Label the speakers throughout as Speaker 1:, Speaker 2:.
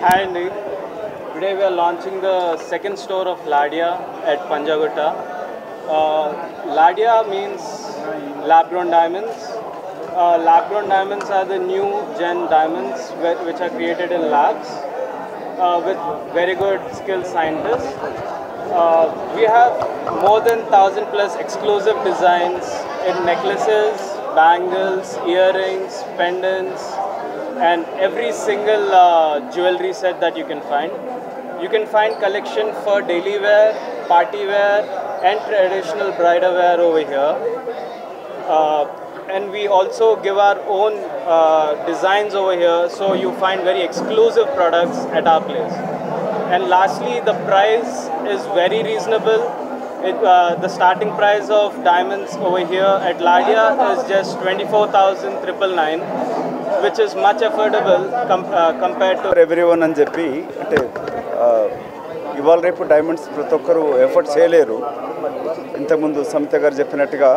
Speaker 1: Hi Andy. Today we are launching the second store of Ladia at Panjagutta. Ladia means lab-grown diamonds. Lab-grown diamonds are the new gen diamonds which are created in labs with very good skilled scientists. We have more than 1,000 plus exclusive designs in necklaces, bangles, earrings, pendants, and every single jewelry set that you can find. You can find collection for daily wear, party wear, and traditional bridal wear over here. And we also give our own designs over here, so you find very exclusive products at our place. And lastly, the price is very reasonable. The starting price of diamonds over here at Ladia is just 24,999, which is much affordable compared to
Speaker 2: everyone అని చెప్పి అంటే ఇవాళ రేపు diamonds ప్రతి ఒక్కరు effort చేయలేరు. ఇంతకుముందు సమిత గారు చెప్పినట్టుగా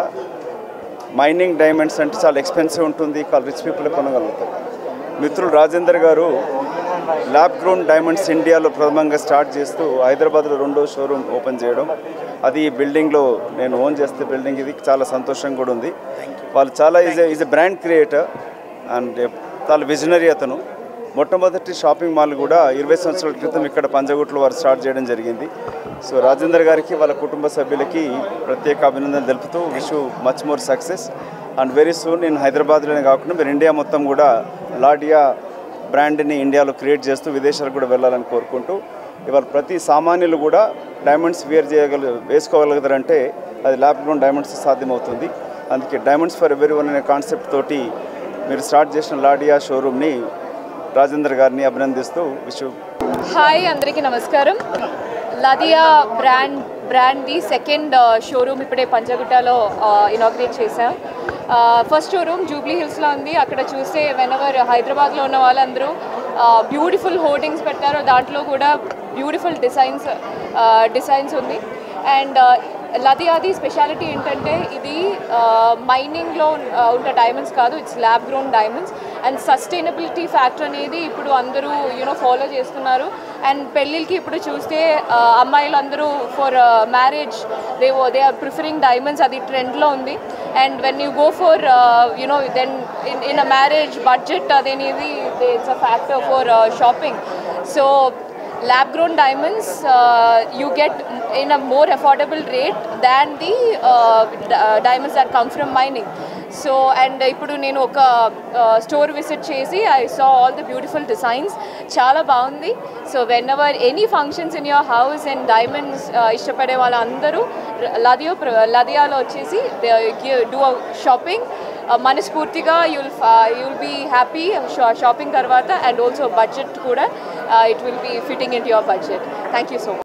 Speaker 2: మైనింగ్ డైమండ్స్ అంటే చాలా ఎక్స్పెన్సివ్ ఉంటుంది, రిచ్ పీపుల్ కొనగలుగుతారు. మిత్రులు రాజేందర్ గారు ల్యాబ్ గ్రోన్ డైమండ్స్ ఇండియాలో ప్రథమంగా స్టార్ట్ చేస్తూ హైదరాబాద్లో రెండో షోరూమ్ ఓపెన్ చేయడం, అది ఈ బిల్డింగ్లో నేను ఓన్ చేస్తే బిల్డింగ్ ఇది చాలా సంతోషంగా కూడా ఉంది. వాళ్ళు చాలా is a brand creator and చాలా విజనరీ అతను. మొట్టమొదటి షాపింగ్ మాల్ కూడా 20 సంవత్సరాల క్రితం ఇక్కడ పంజగుట్లో వారు స్టార్ట్ చేయడం జరిగింది. సో రాజేందర్ గారికి వాళ్ళ కుటుంబ సభ్యులకి ప్రత్యేక అభినందనలు తెలుపుతూ wish much more success and very soon నేను హైదరాబాద్లోనే కాకుండా మీరు ఇండియా మొత్తం కూడా లాడియా బ్రాండ్ని ఇండియాలో క్రియేట్ చేస్తూ విదేశాలకు కూడా వెళ్ళాలని కోరుకుంటూ, ఇవాళ ప్రతి సామాన్యులు కూడా డైమండ్స్ వేసుకోగలుగుతారంటే అది ల్యాబ్ గ్రోన్ డైమండ్స్ సాధ్యమవుతుంది. అందుకే డైమండ్స్ ఫర్ ఎవరీవన్ అనే కాన్సెప్ట్ తోటి మీరు స్టార్ట్ చేసిన లాడియా షోరూమ్ని రాజేందర్ గారిని అభినందిస్తూ విషు.
Speaker 3: హాయ్, అందరికీ నమస్కారం. లాడియా బ్రాండ్ది సెకండ్ షోరూమ్ ఇప్పుడే పంజగుట్టలో ఇనాగ్రేట్ చేశాం. ఫస్ట్ షోరూమ్ జూబ్లీ హిల్స్లో ఉంది. అక్కడ చూస్తే వెనవర్ హైదరాబాద్లో ఉన్న వాళ్ళందరూ బ్యూటిఫుల్ హోర్డింగ్స్ పెట్టారు, దాంట్లో కూడా బ్యూటిఫుల్ డిజైన్స్ ఉంది. అండ్ లాడియాది స్పెషాలిటీ ఏంటంటే ఇది మైనింగ్లో ఉన్న డైమండ్స్ కాదు, it's lab grown diamonds. And sustainability factor అనేది ఇప్పుడు అందరూ ఫాలో చేస్తున్నారు. అండ్ పెళ్ళిళ్ళకి ఇప్పుడు చూస్తే అమ్మాయిలు అందరూ for marriage they are preferring diamonds, అది ట్రెండ్లో ఉంది. And when you go for then in a marriage budget అదేనేది it's a factor for shopping. So lab grown diamonds you get in a more affordable rate than the diamonds that come from mining. So and ippudu nenu oka store visit chesi I saw all the beautiful designs, chaala baagundi. So whenever any functions in your house and diamonds ishtapade valla andaru Ladia lo vachesi do a shopping మనస్ఫూర్తిగా you'll be happy shopping tarvata, and also budget kuda it will be fitting into your budget. Thank you so much.